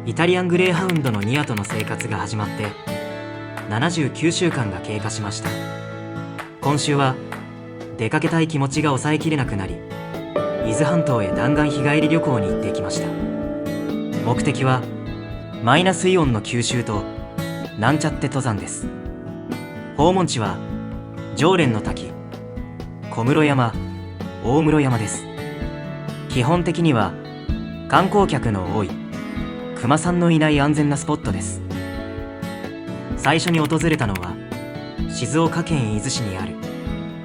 イタリアングレーハウンドのニアとの生活が始まって79週間が経過しました。今週は出かけたい気持ちが抑えきれなくなり、伊豆半島へ弾丸日帰り旅行に行ってきました。目的はマイナスイオンの吸収となんちゃって登山です。訪問地は常連の滝、小室山、大室山です。基本的には観光客の多い、熊さんのいない安全なスポットです。最初に訪れたのは静岡県伊豆市にある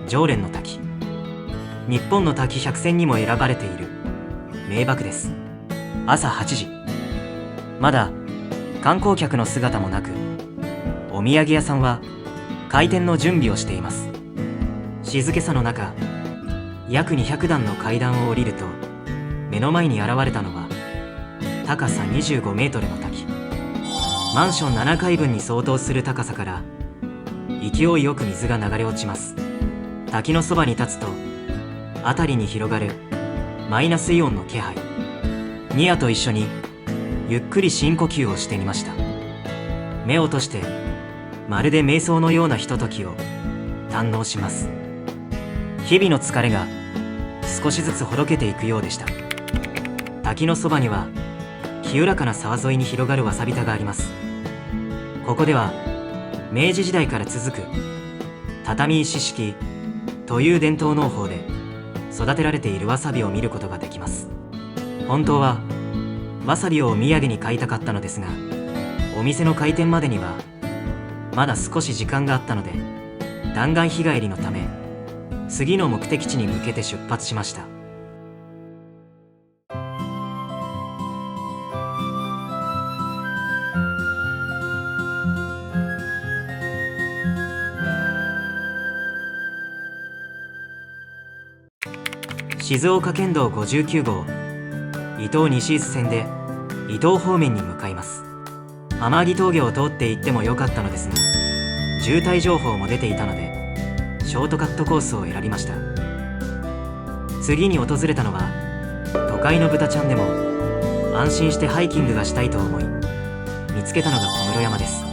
常連の滝。日本の滝100選にも選ばれている名瀑です。朝8時、まだ観光客の姿もなく、お土産屋さんは開店の準備をしています。静けさの中、約200段の階段を降りると目の前に現れたのは高さ25メートルの滝。マンション7階分に相当する高さから勢いよく水が流れ落ちます。滝のそばに立つと辺りに広がるマイナスイオンの気配。ニアと一緒にゆっくり深呼吸をしてみました。目を閉じてまるで瞑想のようなひとときを堪能します。日々の疲れが少しずつほどけていくようでした。滝のそばには清らかな沢沿いに広がるわさび田があります。ここでは明治時代から続く畳石式という伝統農法で育てられているわさびを見ることができます。本当はわさびをお土産に買いたかったのですが、お店の開店までにはまだ少し時間があったので、弾丸日帰りのため次の目的地に向けて出発しました。静岡県道59号伊東西伊豆線で伊東方面に向かいます。天城峠を通って行ってもよかったのですが、渋滞情報も出ていたのでショートカットコースを選びました。次に訪れたのは都会の豚ちゃんでも安心してハイキングがしたいと思い見つけたのが小室山です。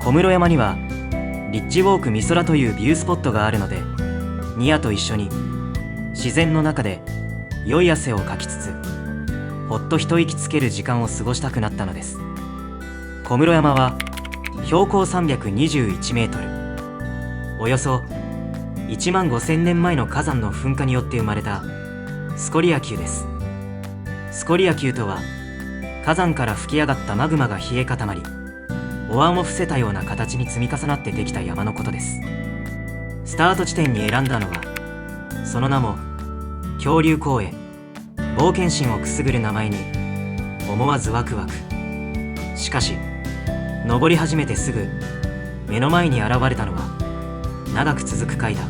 小室山にはリッジウォーク美空というビュースポットがあるので、ニアと一緒に自然の中で良い汗をかきつつほっと一息つける時間を過ごしたくなったのです。小室山は標高321メートル、およそ1万5000年前の火山の噴火によって生まれたスコリア級です。スコリア級とは火山から吹き上がったマグマが冷え固まり、お椀を伏せたような形に積み重なってできた山のことです。スタート地点に選んだのはその名も恐竜公園。冒険心をくすぐる名前に思わずワクワク。しかし登り始めてすぐ目の前に現れたのは長く続く階段。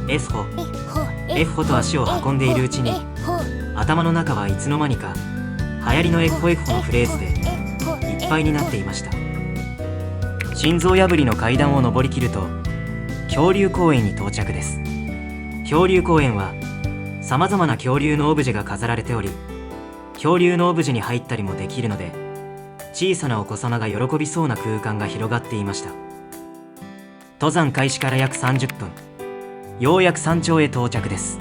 エフホエフホと足を運んでいるうちに頭の中はいつの間にか流行りのエフホエフホのフレーズでいっぱいになっていました。心臓破りの階段を上りきると恐竜公園に到着です。恐竜公園はさまざまな恐竜のオブジェが飾られており、恐竜のオブジェに入ったりもできるので、小さなお子様が喜びそうな空間が広がっていました。登山開始から約30分、ようやく山頂へ到着です。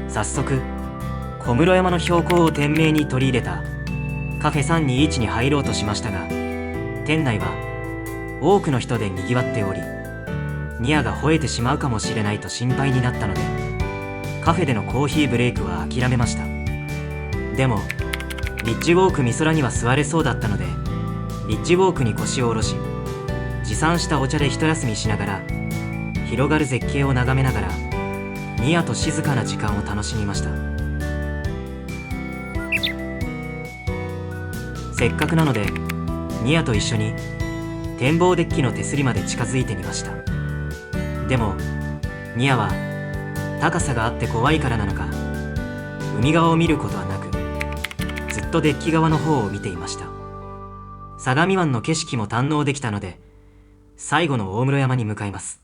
早速小室山の標高を店名に取り入れたカフェ321に入ろうとしましたが、店内は多くの人でにぎわっており、ニアが吠えてしまうかもしれないと心配になったので、カフェでのコーヒーブレイクは諦めました。でもリッジウォーク美空には座れそうだったので、リッジウォークに腰を下ろし、持参したお茶で一休みしながら広がる絶景を眺めながらニアと静かな時間を楽しみました。せっかくなのでニアと一緒に展望デッキの手すりまで近づいてみました。でもニアは高さがあって怖いからなのか、海側を見ることはなくずっとデッキ側の方を見ていました。相模湾の景色も堪能できたので最後の大室山に向かいます。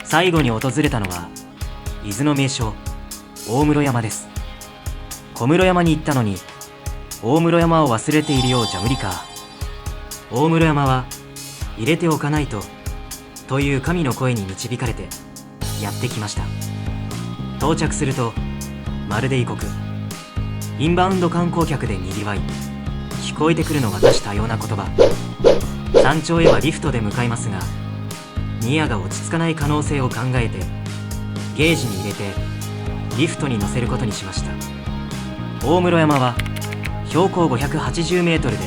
最後に訪れたのは伊豆の名所大室山です。小室山に行ったのに大室山を忘れているようじゃ無理か。大室山は入れておかないという神の声に導かれてやってきました。到着するとまるで異国、インバウンド観光客でにぎわい、聞こえてくるのが多種多様な言葉。山頂へはリフトで向かいますが、ニアが落ち着かない可能性を考えてゲージに入れてリフトに乗せることにしました。大室山は標高580メートルで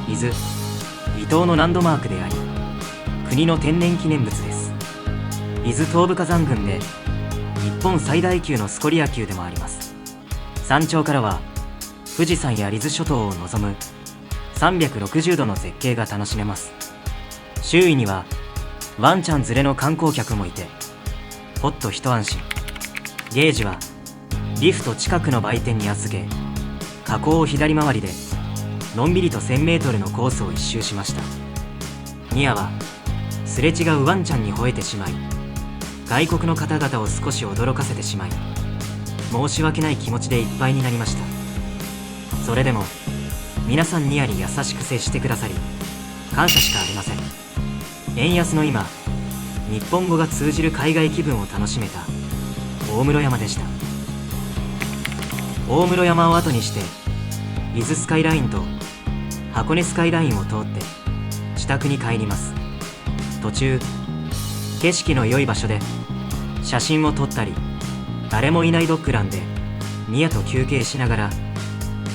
伊豆・伊東のランドマークであり、国の天然記念物です。伊豆東部火山群で日本最大級のスコリア級でもあります。山頂からは富士山や伊豆諸島を望む360度の絶景が楽しめます。周囲にはワンちゃん連れの観光客もいてほっと一安心。ゲージはリフト近くの売店に預け、河口を左回りでのんびりと 1000m のコースを一周しました。ニアはすれ違うワンちゃんに吠えてしまい、外国の方々を少し驚かせてしまい、申し訳ない気持ちでいっぱいになりました。それでも皆さんニアに優しく接してくださり感謝しかありません。円安の今、日本語が通じる海外気分を楽しめた大室山でした。大室山を後にして伊豆スカイラインと箱根スカイラインを通って自宅に帰ります。途中景色の良い場所で写真を撮ったり、誰もいないドッグランでニアと休憩しながら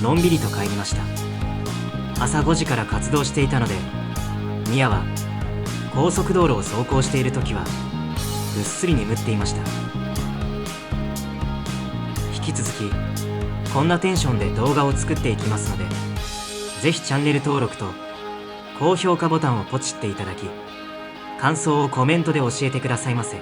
のんびりと帰りました。朝5時から活動していたので、ニアは高速道路を走行している時はぐっすり眠っていました。引き続きこんなテンションで動画を作っていきますので、ぜひチャンネル登録と高評価ボタンをポチっていただき、感想をコメントで教えてくださいませ。